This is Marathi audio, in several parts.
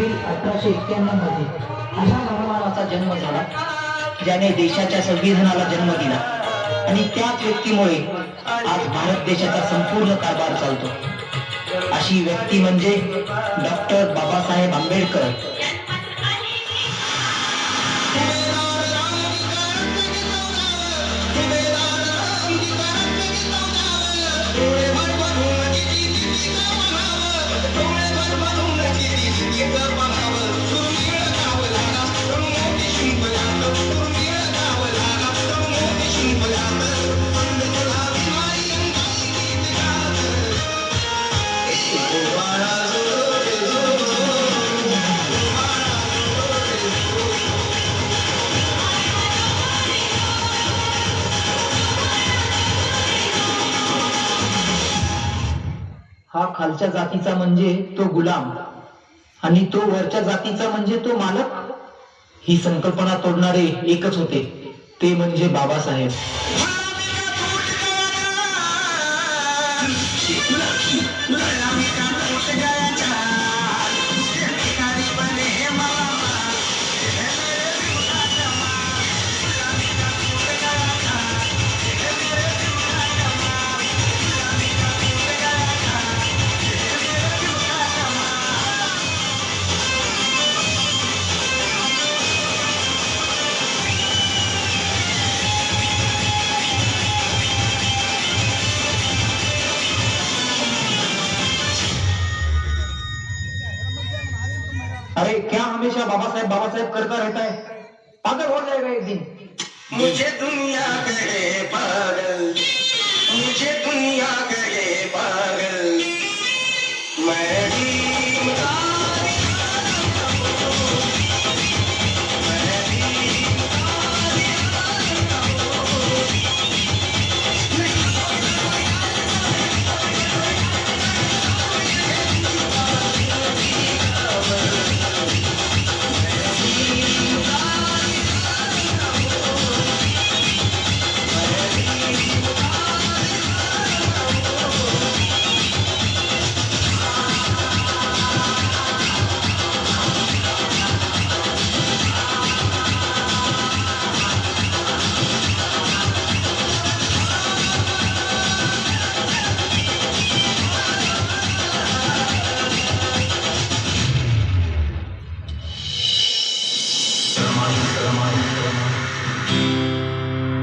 एप्रिल 1891 मध्ये अशा महामानवाचा जन्म झाला ज्याने देशाच्या संविधानाला जन्म दिला आणि त्याच व्यक्तीमुळे आज भारत देशाचा संपूर्ण कारभार चालतो। अशी व्यक्ती म्हणजे डॉक्टर बाबासाहेब आंबेडकर। हा खालच्या जातीचा म्हणजे तो गुलाम आणि तो वरच्या जातीचा म्हणजे तो मालक। ही संकल्पना तोडणारे एकच होते, ते म्हणजे बाबासाहेब। अरे क्या हमेशा बाबा साहेब करता रहता है, पागल हो जाएगा एक दिन। मुझे दुनिया कहे पागल, मुझे दुनिया कहे पागल, मैं भी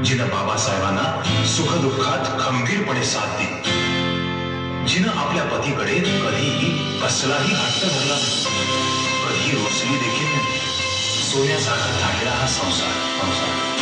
जिनं बाबासाहेबांना सुखदुःखात खंबीरपणे साथ दिली, जिनं आपल्या पतीकडे कधीही कसलाही हट्ट धरला नाही, कधी रोसली देखील नाही, सोन्यासारखा लागला हा संसार